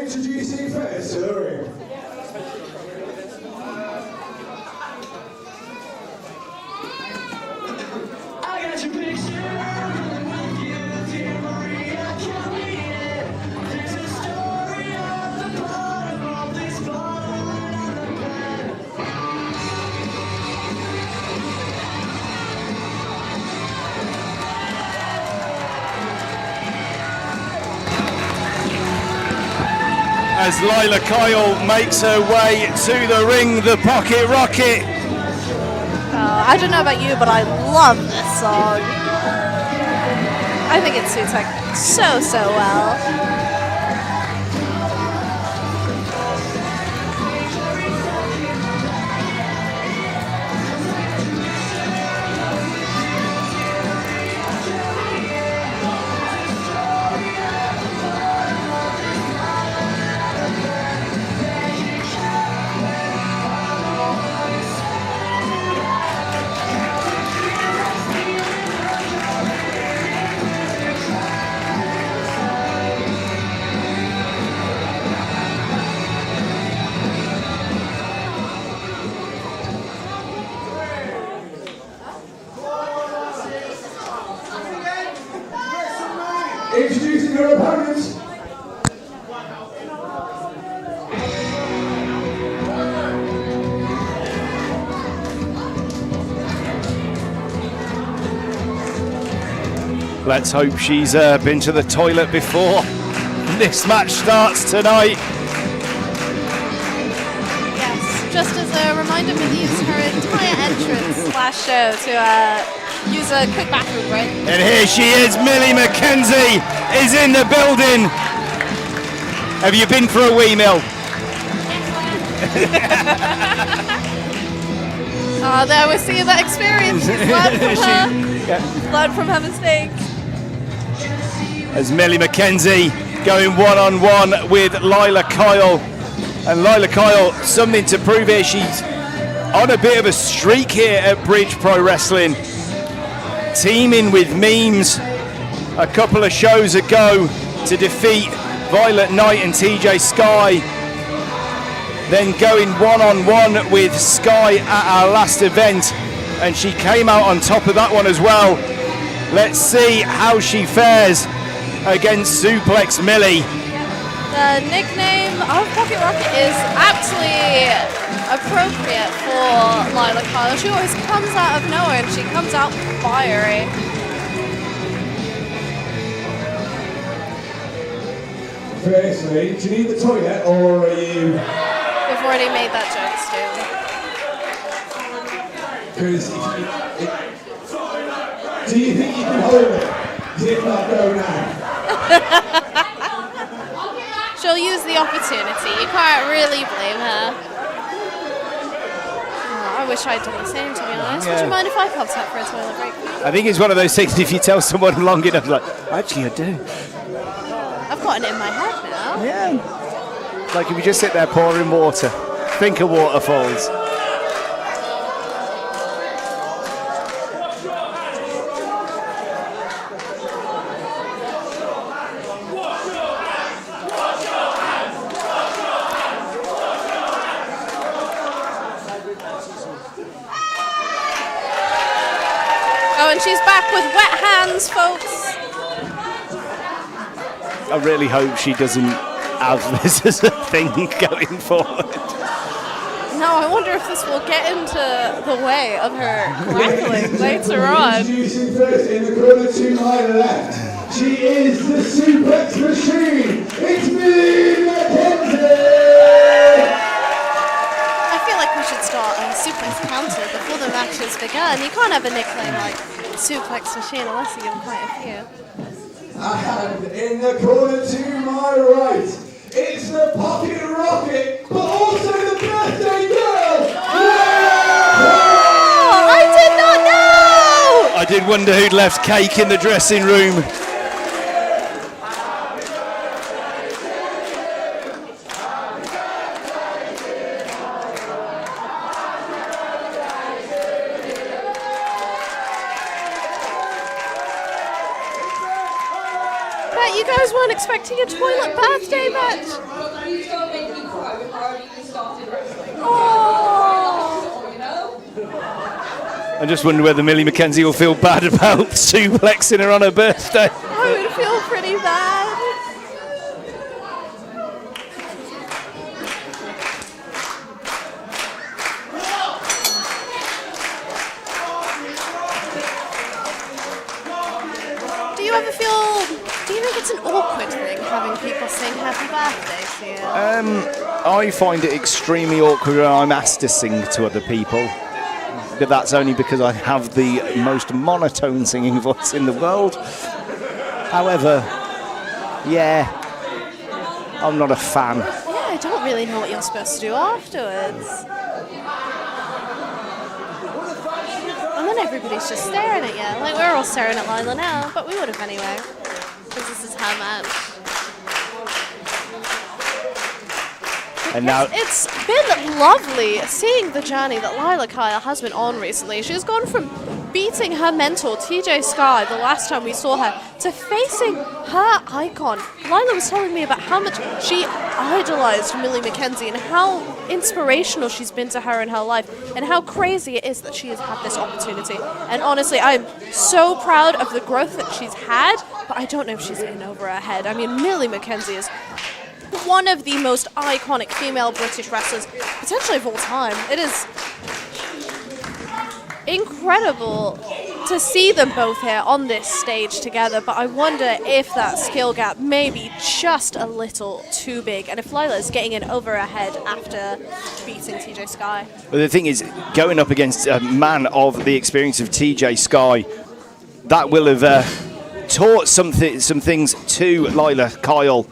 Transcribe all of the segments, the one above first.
Introducing first to the ring. I got your picture with you, dear Maria, can't read it. There's a story at the bottom of this bottle and on the bed. As Lila Kyle makes her way to the ring, the Pocket Rocket. I don't know about you, but I love this song. I think it suits her so well. Introducing your opponents. Let's hope she's been to the toilet before this match starts tonight. Yes, just as a reminder, Millie used her entire entrance last show to use a quick bathroom break. And here she is, Millie McKenzie is in the building. Have you been for a wee, Mill? Oh, there we're seeing that experience. She's learned from her mistakes. As Millie McKenzie going one-on-one with Lila Kyle. And Lila Kyle, something to prove here. She's on a bit of a streak here at Bridge Pro Wrestling. Teaming with Memes a couple of shows ago to defeat Violet Knight and TJ Sky. Then going one-on-one with Sky at our last event, and she came out on top of that one as well. Let's see how she fares against Suplex Millie. The nickname of Pocket Rocket is absolutely appropriate for Lila Kyle. She always comes out of nowhere and she comes out fiery. Firstly, do you need the toilet or are you... We've already made that joke, Stu. Because do you think you can hold it? If not, go now. She'll use the opportunity. You can't really blame her. Oh, I wish I'd done the same, to be honest. Yeah. Would you mind if I popped up for a toilet break? I think it's one of those things, if you tell someone long enough, like, actually I do. I've got it in my head now. Yeah. Like if you just sit there pouring water, think of waterfalls. Oh, and she's back with wet hands, folks. I really hope she doesn't have this as a thing going forward. No, I wonder if this will get into the way of her grappling later on. Introducing first in the corner to my left. She is the suplex machine. It's Millie McKenzie. I feel like we should start a suplex counter before the match has begun. You can't have a nickname like Suplex Machine unless you give them quite a few. And in the corner to my right, it's the Pocket Rocket, but also the birthday girl. Oh, I did not know! I did wonder who'd left cake in the dressing room. guys weren't expecting a toilet birthday match. Oh. I just wonder whether Millie McKenzie will feel bad about suplexing her on her birthday. I would feel pretty bad. Do you think it's an awkward thing having people sing happy birthday to you? I find it extremely awkward when I'm asked to sing to other people. But that's only because I have the most monotone singing voice in the world. However, yeah, I'm not a fan. Yeah, I don't really know what you're supposed to do afterwards. And then everybody's just staring at you. Like, we're all staring at Lila now, but we would have anyway. Because this is her match. And now It's been lovely seeing the journey that Lila Kyle has been on recently. She's gone from beating her mentor, TJ Sky, the last time we saw her, to facing her icon. Lila was telling me about how much she idolized Millie McKenzie and how inspirational she's been to her in her life and how crazy it is that she has had this opportunity. And honestly, I'm so proud of the growth that she's had, but I don't know if she's in over her head. I mean, Millie McKenzie is one of the most iconic female British wrestlers, potentially of all time. It is incredible to see them both here on this stage together, but I wonder if that skill gap may be just a little too big, and if Lila's getting in over her head after beating TJ Sky. But the thing is, going up against a man of the experience of TJ Sky, that will have taught some things to Lila Kyle.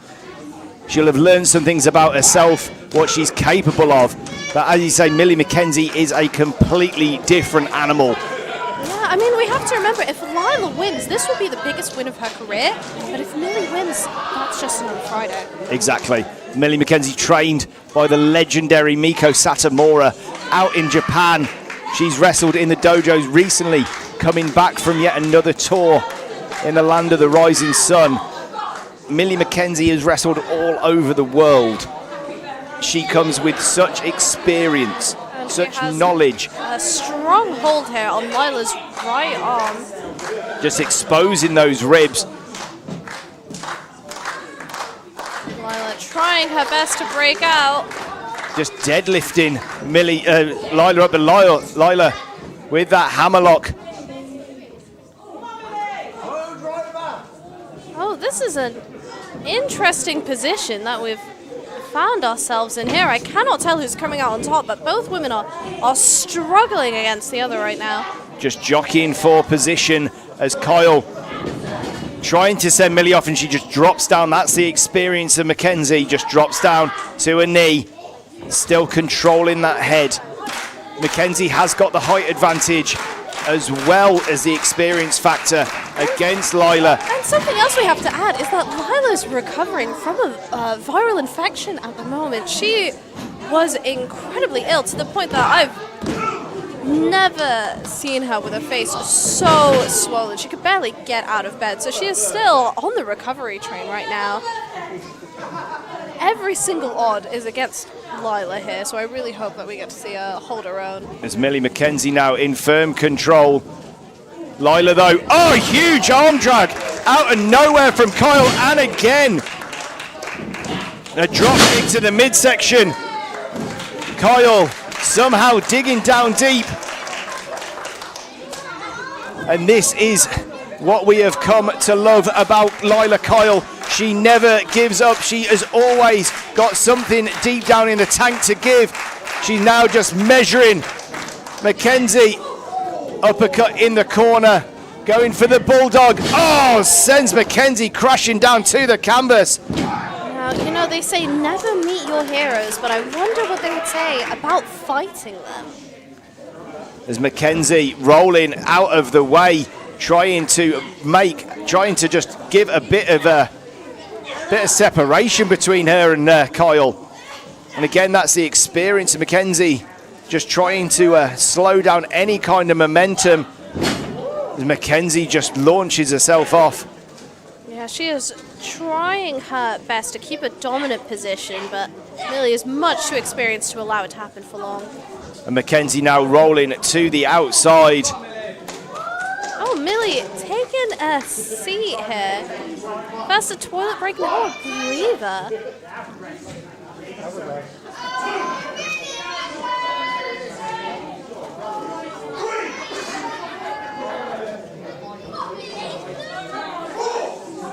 She'll have learned some things about herself, what she's capable of. But as you say, Millie McKenzie is a completely different animal. Yeah, I mean, we have to remember, if Lila wins, this will be the biggest win of her career. But if Millie wins, that's just another Friday. Exactly. Millie McKenzie trained by the legendary Miko Satomura out in Japan. She's wrestled in the dojos recently, coming back from yet another tour in the land of the rising sun. Millie McKenzie has wrestled all over the world. She comes with such experience, and such knowledge. A strong hold here on Lila's right arm. Just exposing those ribs. Lila trying her best to break out. Just deadlifting Lila up, and Lila with that hammerlock. Oh, this is an interesting position that we've found ourselves in here. I cannot tell who's coming out on top, but both women are struggling against the other right now. Just jockeying for position as Kyle trying to send Millie off, and she just drops down. That's the experience of McKenzie. Just drops down to a knee, still controlling that head. McKenzie has got the height advantage as well as the experience factor against Lila. And something else we have to add is that Lila's recovering from a viral infection at the moment. She was incredibly ill to the point that I've never seen her with her face so swollen. She could barely get out of bed. So she is still on the recovery train right now. Every single odd is against Lila here, so I really hope that we get to see her hold her own. As Millie McKenzie now in firm control. Lila though, oh, huge arm drag out of nowhere from Kyle, and again a drop kick to the midsection. Kyle somehow digging down deep, and this is what we have come to love about Lila Kyle. She never gives up. She has always got something deep down in the tank to give. She's now just measuring McKenzie. Uppercut in the corner, going for the bulldog. Oh, sends McKenzie crashing down to the canvas. Now, you know, they say never meet your heroes, but I wonder what they would say about fighting them. As McKenzie rolling out of the way, trying to just give a bit of separation between her and Kyle. And again, that's the experience of McKenzie, just trying to slow down any kind of momentum as McKenzie just launches herself off. Yeah, she is trying her best to keep a dominant position, but Millie is much too experienced to allow it to happen for long. And McKenzie now rolling to the outside. Oh, Millie taking a seat here. First a toilet break, now a breather.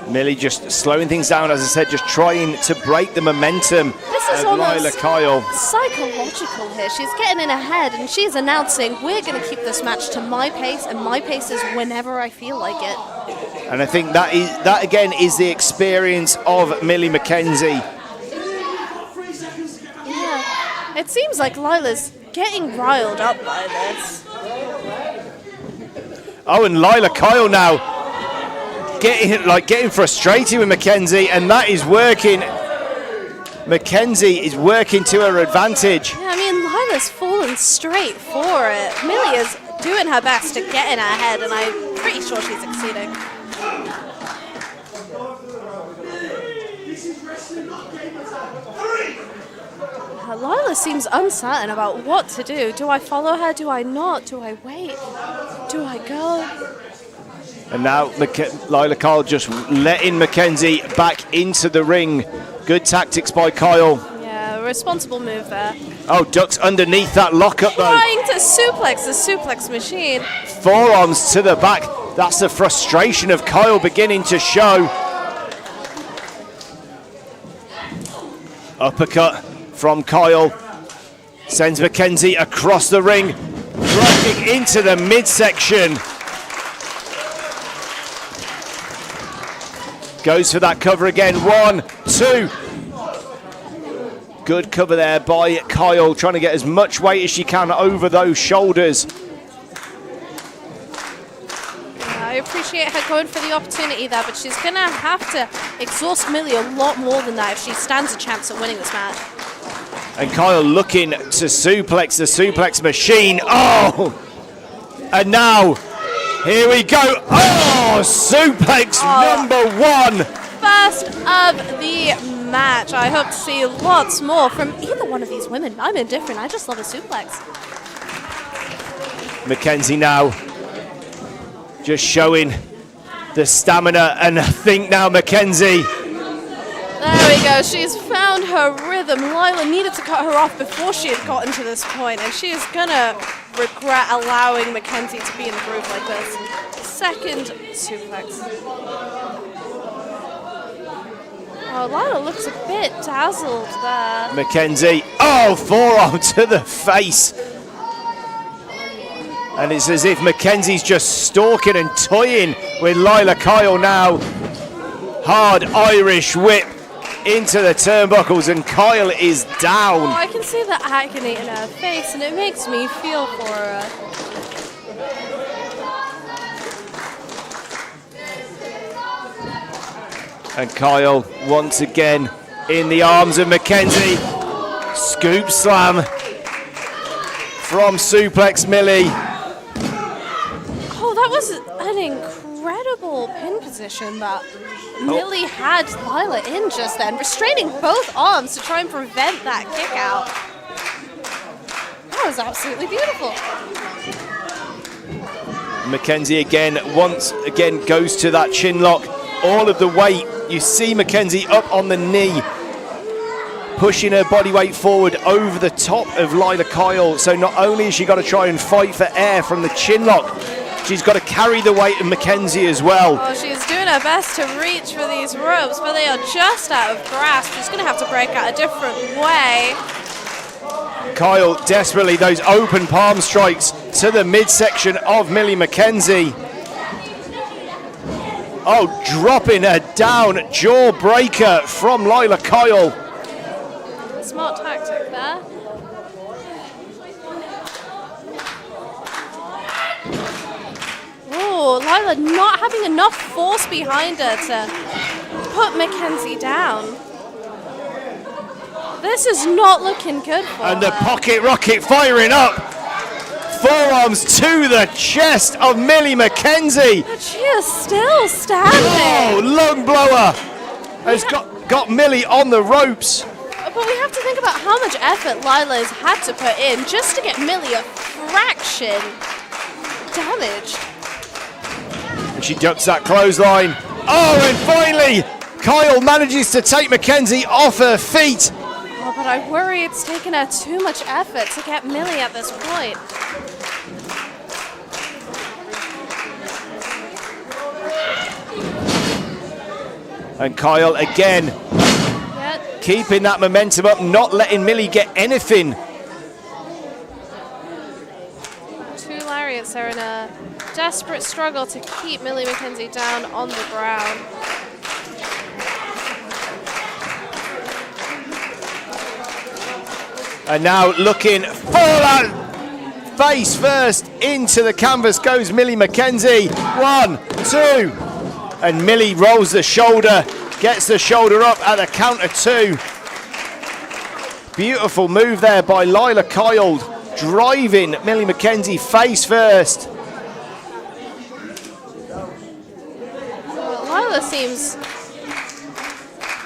Millie just slowing things down, as I said, just trying to break the momentum This is of Lila almost Kyle. psychological here. She's getting in ahead and she's announcing, we're going to keep this match to my pace, and my pace is whenever I feel like it. And I think that again is the experience of Millie McKenzie. Yeah, it seems like Lila's getting riled up by this. Oh, and Lila Kyle now getting frustrated with McKenzie, and that is working. McKenzie is working to her advantage. Yeah, I mean, Lila's fallen straight for it. Millie is doing her best to get in her head, and I'm pretty sure she's succeeding. Lila seems uncertain about what to do. Do I follow her? Do I not? Do I wait? Do I go? And now Lila Kyle just letting McKenzie back into the ring. Good tactics by Kyle. Yeah, responsible move there. Oh, ducks underneath that lockup though. Trying to suplex the suplex machine. Forearms to the back. That's the frustration of Kyle beginning to show. Uppercut from Kyle. Sends McKenzie across the ring. Dropping into the midsection. Goes for that cover again. 1, 2. Good cover there by Kyle, trying to get as much weight as she can over those shoulders. I appreciate her going for the opportunity there, but she's going to have to exhaust Millie a lot more than that if she stands a chance at winning this match. And Kyle looking to suplex the suplex machine. Oh! And now, here we go. Oh, suplex number 1. First of the match. I hope to see lots more from either one of these women. I'm indifferent. I just love a suplex. McKenzie now just showing the stamina, and I think now McKenzie. There we go. She's found her rhythm. Lila needed to cut her off before she had gotten to this point, and she is going to regret allowing McKenzie to be in a groove like this. Second suplex. Oh, Lila looks a bit dazzled there. McKenzie, oh, forearm to the face. And it's as if McKenzie's just stalking and toying with Lila Kyle now. Hard Irish whip into the turnbuckles, and Kyle is down. Oh, I can see the agony in her face, and it makes me feel for her. And Kyle once again in the arms of McKenzie. Scoop slam from Suplex Millie. Oh, that was an incredible pin position that Millie had Lila in just then, restraining both arms to try and prevent that kick out. That was absolutely beautiful. McKenzie again, once again goes to that chin lock. All of the weight, you see McKenzie up on the knee, pushing her body weight forward over the top of Lila Kyle. So not only has she got to try and fight for air from the chin lock, she's got to carry the weight of McKenzie as well. Oh, she's doing her best to reach for these ropes, but they are just out of grasp. She's going to have to break out a different way. Kyle desperately, those open palm strikes to the midsection of Millie McKenzie. Oh, dropping her down, jawbreaker from Lila Kyle. Smart tactic there. Oh, Lila not having enough force behind her to put McKenzie down. This is not looking good for her. And the pocket rocket firing up. Forearms to the chest of Millie McKenzie. But she is still standing. Oh, lung blower has got Millie on the ropes. But we have to think about how much effort Lila has had to put in just to get Millie a fraction damaged. And she ducks that clothesline. Oh, and finally, Kyle manages to take McKenzie off her feet. Oh, but I worry it's taken her too much effort to get Millie at this point. And Kyle again, keeping that momentum up, not letting Millie get anything. Two lariats are in a desperate struggle to keep Millie McKenzie down on the ground. And now looking for that face first into the canvas goes Millie McKenzie. 1, 2. And Millie rolls the shoulder, gets the shoulder up at the count of 2. Beautiful move there by Lila Kyle, driving Millie McKenzie face first. Lila seems,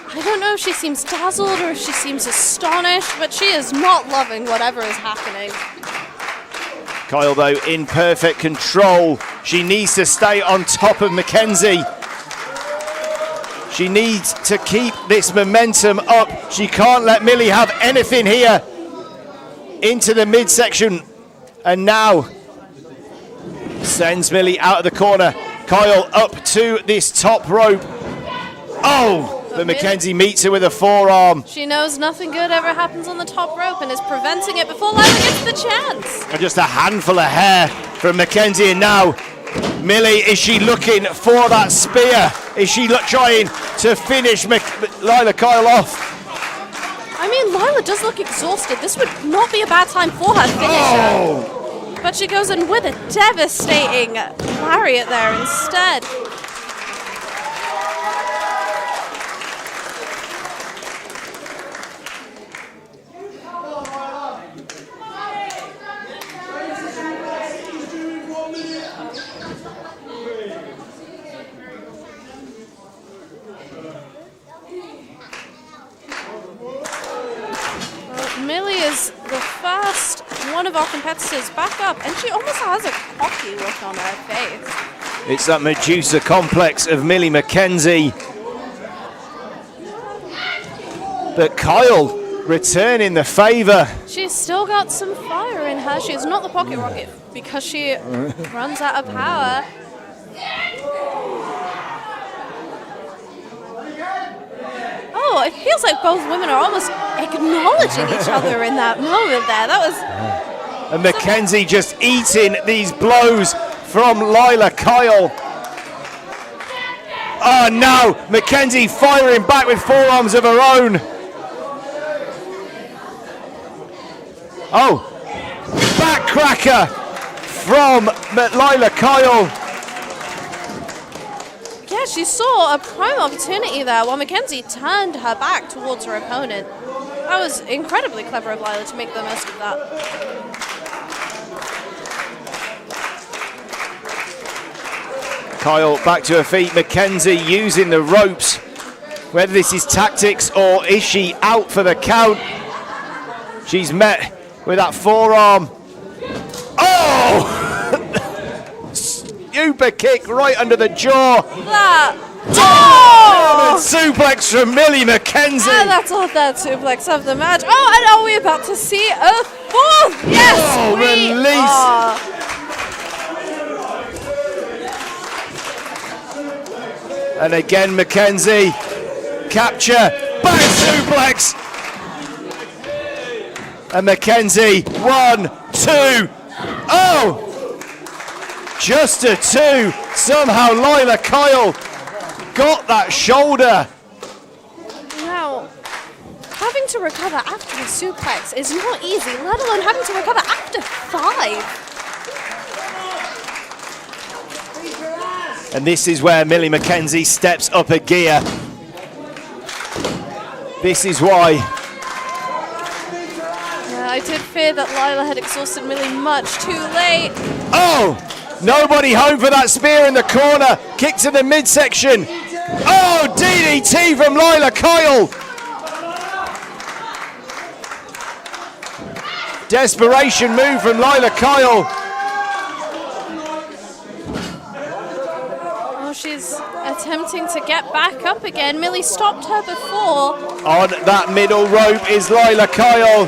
I don't know if she seems dazzled or if she seems astonished, but she is not loving whatever is happening. Kyle, though, in perfect control. She needs to stay on top of McKenzie. She needs to keep this momentum up. She can't let Millie have anything here. Into the midsection. And now sends Millie out of the corner. Kyle up to this top rope. Oh! But McKenzie meets her with a forearm. She knows nothing good ever happens on the top rope and is preventing it before Lila gets the chance. And just a handful of hair from McKenzie. And now Millie, is she looking for that spear? Is she trying to finish Lila Kyle off? I mean, Lila does look exhausted. This would not be a bad time for her finisher. Oh. But she goes in with a devastating lariat there instead. Millie is the first one of our competitors back up, and she almost has a cocky look on her face. It's that Medusa complex of Millie McKenzie. But Kyle returning the favour. She's still got some fire in her. She is not the pocket rocket because she runs out of power. Oh, it feels like both women are almost acknowledging each other in that moment there. That was... And McKenzie just eating these blows from Lila Kyle. Oh no, McKenzie firing back with forearms of her own. Oh, backcracker from Lila Kyle. Yeah, she saw a prime opportunity there while McKenzie turned her back towards her opponent. That was incredibly clever of Lila to make the most of that. Kyle back to her feet. McKenzie using the ropes. Whether this is tactics or is she out for the count? She's met with that forearm. Oh! Super kick right under the jaw. That. Oh! Suplex from Millie McKenzie. And that's our third suplex of the match. Oh, and are we about to see a fourth? Yes, Oh, we release. are. And again, McKenzie. Capture. Back suplex. And McKenzie. 1, 2. Oh! Just a 2. Somehow Lila Kyle got that shoulder. Now, having to recover after a suplex is not easy, let alone having to recover after 5. And this is where Millie McKenzie steps up a gear. This is why. Yeah, I did fear that Lila had exhausted Millie much too late. Oh! Nobody home for that spear in the corner. Kick to the midsection. Oh, DDT from Lila Kyle. Desperation move from Lila Kyle. Oh, she's attempting to get back up again. Millie stopped her before. On that middle rope is Lila Kyle.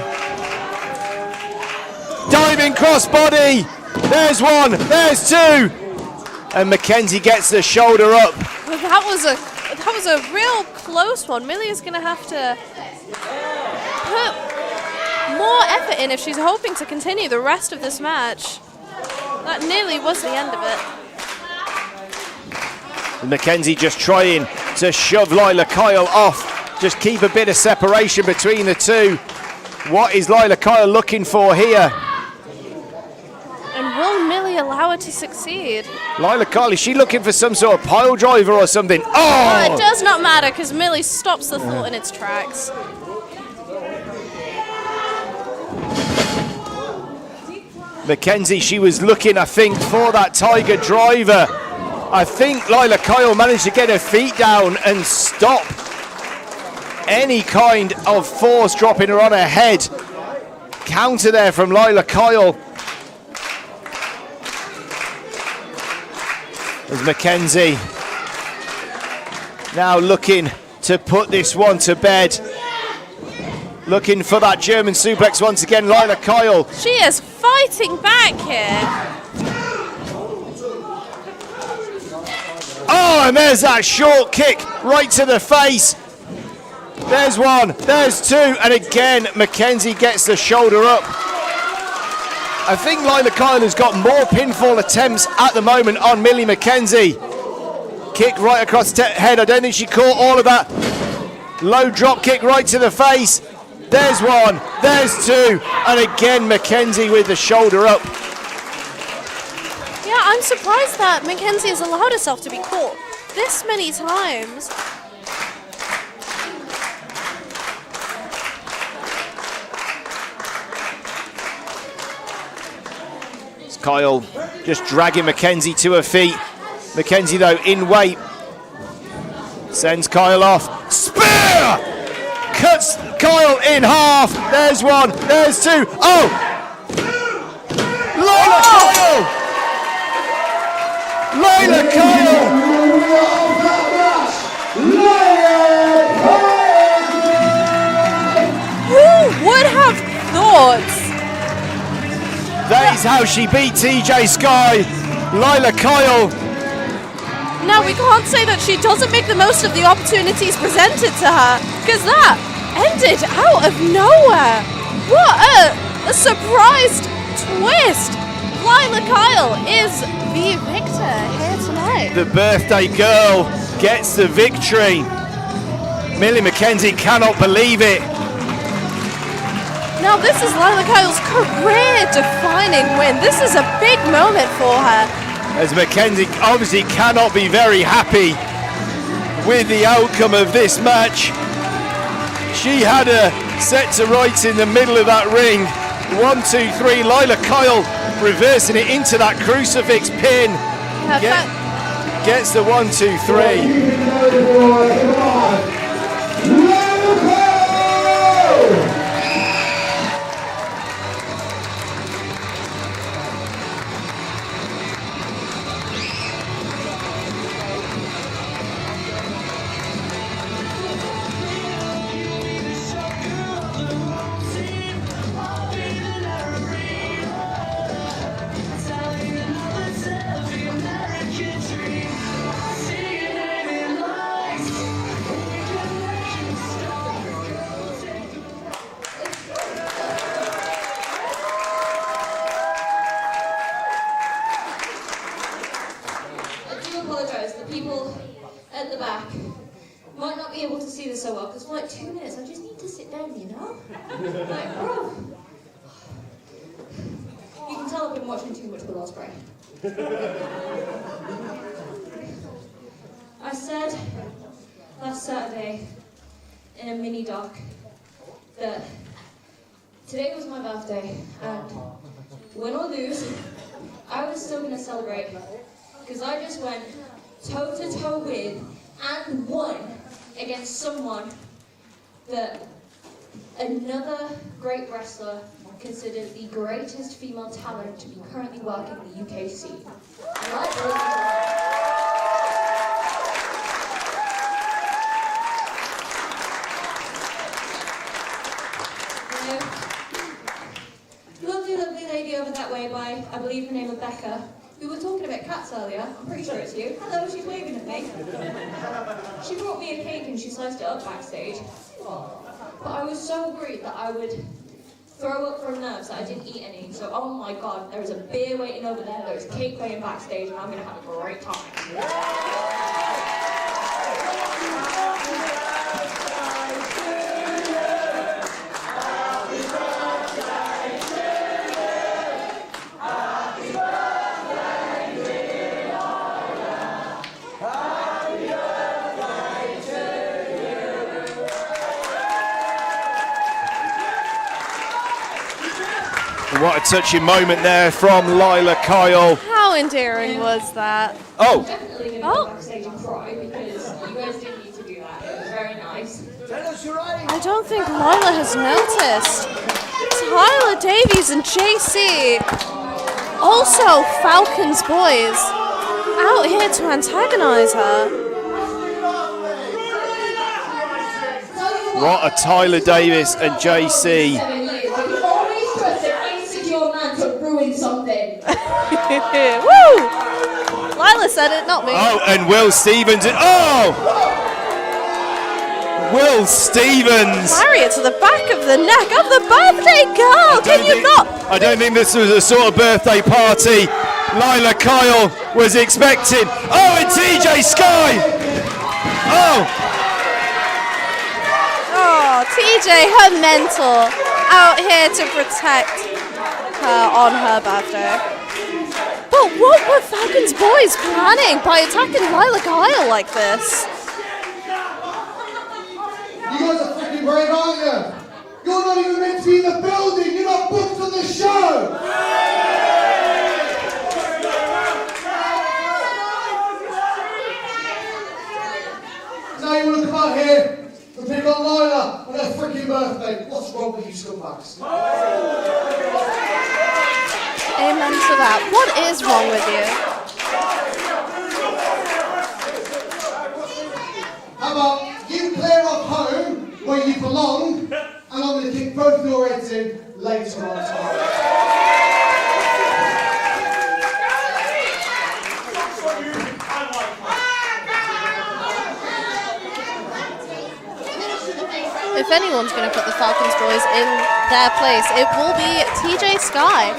Diving crossbody. There's one, there's two. And McKenzie gets the shoulder up. Well, that was a real close one. Millie is going to have to put more effort in if she's hoping to continue the rest of this match. That nearly was the end of it. McKenzie just trying to shove Lila Kyle off. Just keep a bit of separation between the two. What is Lila Kyle looking for here? And will Millie allow her to succeed? Lila Kyle, is she looking for some sort of pile driver or something? Oh! It does not matter because Millie stops the thought in its tracks. McKenzie, she was looking, I think, for that Tiger driver. I think Lila Kyle managed to get her feet down and stop any kind of force dropping her on her head. Counter there from Lila Kyle. As McKenzie now looking to put this one to bed. Looking for that German suplex once again, Lila Kyle. She is fighting back here. Oh, and there's that short kick right to the face. There's one, there's two, and again, McKenzie gets the shoulder up. I think Lila Kyle has got more pinfall attempts at the moment on Millie McKenzie. Kick right across the head. I don't think she caught all of that. Low drop kick right to the face. There's one, there's two, and again McKenzie with the shoulder up. Yeah, I'm surprised that McKenzie has allowed herself to be caught this many times. Kyle just dragging McKenzie to her feet. McKenzie, though, in weight. Sends Kyle off. Spear! Cuts Kyle in half. There's one. There's two. Oh! Lila Kyle! Lila Kyle! Who would have thought? That is how she beat TJ Sky. Lila Kyle. Now, we can't say that she doesn't make the most of the opportunities presented to her, because that ended out of nowhere. What a surprised twist. Lila Kyle is the victor here tonight. The birthday girl gets the victory. Millie McKenzie cannot believe it. Now, this is Lila Kyle's career-defining win. This is a big moment for her. As McKenzie obviously cannot be very happy with the outcome of this match. She had her set to rights in the middle of that ring. 1, 2, 3. Lila Kyle reversing it into that crucifix pin. Gets the 1, 2, 3. At the back might not be able to see this so well because for like 2 minutes I just need to sit down, you know? Like, bro. You can tell I've been watching too much Willow Spray. I said last Saturday in a mini doc that today was my birthday and win or lose, I was still going to celebrate because I just went toe-to-toe with and won against someone that another great wrestler considered the greatest female talent to be currently working the UK scene. Lovely, lovely lady over that way by, I believe, the name of Becca. We were talking about cats earlier. I'm pretty sure it's you. Hello, she's waving at me. She brought me a cake and she sliced it up backstage. But I was so worried that I would throw up from nerves that I didn't eat any. So, oh my God, there was a beer waiting over there, there was cake waiting backstage, and I'm going to have a great time. What a touching moment there from Lila Kyle. How endearing was that? Oh, Definitely going to go backstage and cry because you guys didn't need to do that. It was very nice. I don't think Lila has noticed. Tyler Davies and JC, also Falcon's boys, out here to antagonize her. what a Tyler Davis and JC. Something. Woo! Lila said it, not me. Oh, and Will Stevens. Oh! Will Stevens. Lariat to the back of the neck of the birthday girl. Can you not? I don't think this was the sort of birthday party Lila Kyle was expecting. Oh, and TJ Sky. Oh. Oh, TJ, her mentor, out here to protect her on her birthday. But what were Falcon's boys planning by attacking Lila Kyle like this? You guys are freaking brave, aren't you? You're not even meant to be in the building. You're not booked on the show. Now you want to come out here and pick on Lila on her freaking birthday. What's wrong with you scumbags? Amen to that. What is wrong with you? How about you clear off home where you belong, and I'm going to kick both your heads in later on tomorrow. If anyone's going to put the Falcons boys in their place, it will be TJ Sky.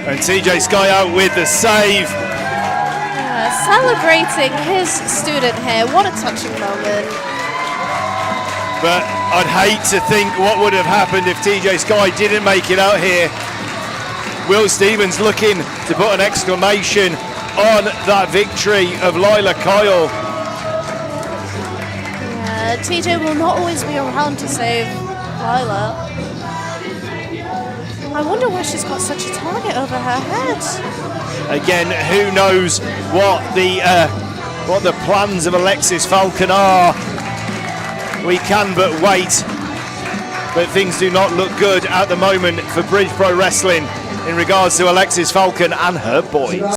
And TJ Sky out with the save. Celebrating his student here. What a touching moment. But I'd hate to think what would have happened if TJ Sky didn't make it out here. Will Stevens looking to put an exclamation on that victory of Lila Kyle. TJ will not always be around to save Lila. I wonder why she's got such a target over her head. Again, who knows what the plans of Alexis Falcon are. We can but wait. But things do not look good at the moment for Bridge Pro Wrestling in regards to Alexis Falcon and her boys.